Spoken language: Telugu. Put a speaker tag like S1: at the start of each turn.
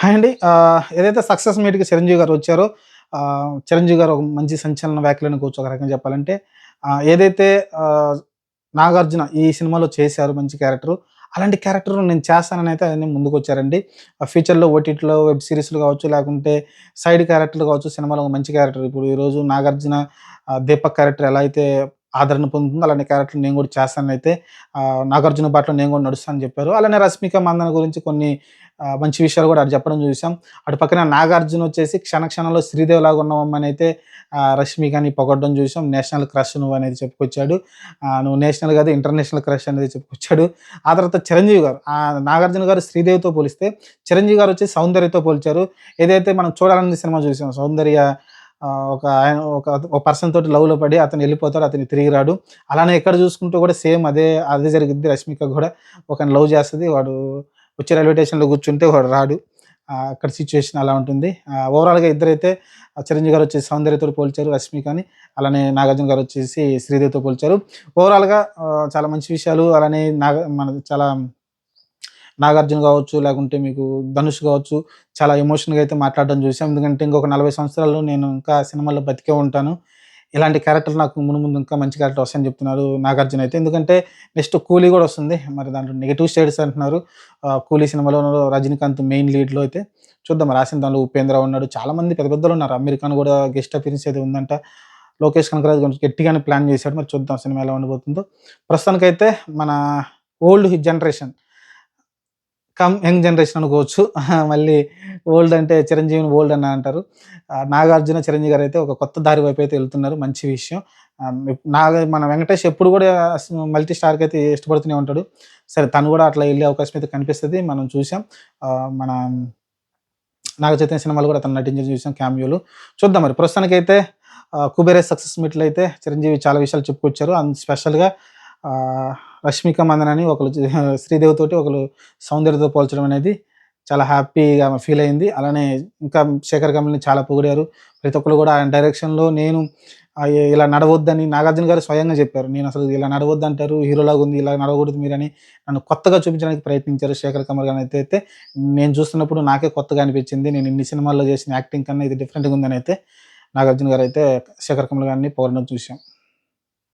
S1: హాయ్ అండి. ఏదైతే సక్సెస్ మీట్‌కి చిరంజీవి గారు వచ్చారో, చిరంజీవి గారు ఒక మంచి సంచలన వ్యాఖ్యలనుకోవచ్చు ఒక రకంగా చెప్పాలంటే. ఏదైతే ఆహ్, నాగార్జున ఈ సినిమాలో చేశారు మంచి క్యారెక్టరు. అలాంటి క్యారెక్టర్ నేను చేస్తాననైతే ఆయన ముందుకొచ్చారండి. ఫ్యూచర్‌లో ఓటీటీలో వెబ్ సీరీస్‌లు కావచ్చు, లేకుంటే సైడ్ క్యారెక్టర్‌లు కావచ్చు, సినిమాలో ఒక మంచి క్యారెక్టర్ ఇప్పుడు ఈరోజు నాగార్జున, దీపక్ క్యారెక్టర్ ఎలా అయితే ఆదరణ పొందుతుందో, అలాంటి క్యారెక్టర్ నేను కూడా చేస్తాననైతే నాగార్జున బాటలో నేను కూడా నడుస్తానని చెప్పారు. అలానే రష్మిక మందన గురించి కొన్ని మంచి విషయాలు కూడా అటు చెప్పడం చూసాం. అటు పక్కన నాగార్జున వచ్చేసి క్షణ క్షణంలో శ్రీదేవిలాగా ఉన్నావమ్మనైతే రష్మికని పొగడడం చూసాం. నేషనల్ క్రష్ నువ్వనేది చెప్పుకొచ్చాడు. నువ్వు నేషనల్ కాదు ఇంటర్నేషనల్ క్రష్ అనేది చెప్పుకొచ్చాడు. ఆ తర్వాత చిరంజీవి గారు, నాగార్జున గారు శ్రీదేవితో పోలిస్తే చిరంజీవి గారు వచ్చి సౌందర్యతో పోల్చారు. ఏదైతే మనం చూడాలనే సినిమా చూసాం సౌందర్య, ఒక ఆయన ఒక పర్సన్ తోటి లవ్‌లో పడి అతను ఎళ్ళిపోతాడు. అతను తిరిగి రాడు. అలానే ఇక్కడ చూసుకుంటూ కూడా సేమ్ అదే అదే జరిగిద్ది. రష్మిక గూడా ఒకడిని లవ్ చేస్తది. వాడు వచ్చి రైల్వే స్టేషన్‌లో కూర్చుంటే వాడు రాడు. అక్కడ సిట్యుయేషన్ అలా ఉంటుంది. ఓవరాల్‌గా ఇద్దరైతే చిరంజీవి గారు వచ్చేసి సౌందర్యతోటి పోల్చారు రష్మికని. అలానే నాగార్జున గారు వచ్చేసి శ్రీదేవితో పోల్చారు. ఓవరాల్‌గా చాలా మంచి విషయాలు అలానే మనది చాలా నాగార్జున గావచ్చు, లేకుంటే మీకు ధనుష్ గావచ్చు, చాలా ఎమోషనల్‌గా అయితే మాట్లాడడం చూసాం. ఎందుకంటే ఇంకొక 40 సంవత్సరాలు నేను ఇంకా సినిమాల్లో బతికే ఉంటాను. ఇలాంటి క్యారెక్టర్ నాకు మునుముందు ఇంకా మంచి క్యారెక్టర్ వస్తాయని చెప్తున్నారు నాగార్జున అయితే. ఎందుకంటే నెక్స్ట్ 'కూలీ' గూడా వస్తుంది. మరి దాంట్లో నెగెటివ్ షేడ్స్ అంటున్నారు. 'కూలీ' సినిమాలో రజనీకాంత్ మెయిన్ లీడ్‌లో అయితే చూద్దాం. రాసిన దానిలో ఉపేంద్ర ఉన్నాడు. చాలామంది పెద్ద పెద్దోళ్ళున్నారు. అమీర్ ఖాన్ గూడా గెస్ట్ అపియరెన్స్ ఏదో ఉందంట. లోకేష్ కనకరాజు కొంచెం గట్టిగానే ప్లాన్ చేశాడు. మరి చూద్దాం సినిమా ఎలా ఉండబోతుందో. ప్రస్తుతానికైతే మన ఓల్డ్ జనరేషన్ యంగ్ జనరేషన్ అనుకోవచ్చు. మళ్ళీ ఓల్డ్ అంటే చిరంజీవిని ఓల్డ్ అని అంటారు. నాగార్జున, చిరంజీవి గారైతే ఒక కొత్త దారి వైపైతే ఎళ్తున్నారు. మంచి విషయం. మన వెంకటేష్ ఎప్పుడు గూడా మల్టీ స్టార్‌కయితే ఇష్టపడుతూనే ఉంటాడు. సరే తను గూడా అట్లా ఎళ్ళే అవకాశం అయితే కనిపిస్తది. మనం చూసాం. మన నాగ చైతన్య సినిమాలో గూడా అతను నటించడం చూసాం క్యామియోలు. చూద్దాం మరి ప్రస్తుతానికైతే 'కుబేర' సక్సెస్ మీట్‌లో అయితే చిరంజీవి చాలా విషయాలు చెప్పుకొచ్చారు. స్పెషల్‌గా ఆహ్, రష్మిక మందనని ఒకళ్ళు శ్రీదేవి తోటి ఒకళ్ళు సౌందర్యతో పోల్చడం అనేది చాలా హ్యాపీగా ఆమె ఫీల్ అయింది. అలానే ఇంకా శేఖర్ కమల్‌ని చాలా పొగిడారు. ప్రతి ఒక్కళ్ళు గూడా ఆయన డైరెక్షన్‌లో నేను ఇలా నడవొద్దని నాగార్జున గారు స్వయంగా జెప్పారు. నేనసలు ఇలా నడవొద్దంటారు హీరోలాగుంది. ఇలా నడవకూడదు మీరని నన్ను కొత్తగా చూపించడానికి ప్రయత్నించారు శేఖర్ కమల్ గారైతే. నేను చూస్తున్నప్పుడు నాకే కొత్తగా అనిపించింది. నేను ఇన్ని సినిమాల్లో చేసిన యాక్టింగ్ కన్నా ఇది డిఫరెంట్‌గా ఉందనైతే నాగార్జున గారైతే శేఖర్ కమల్ గారిని పొగడడం చూసాం.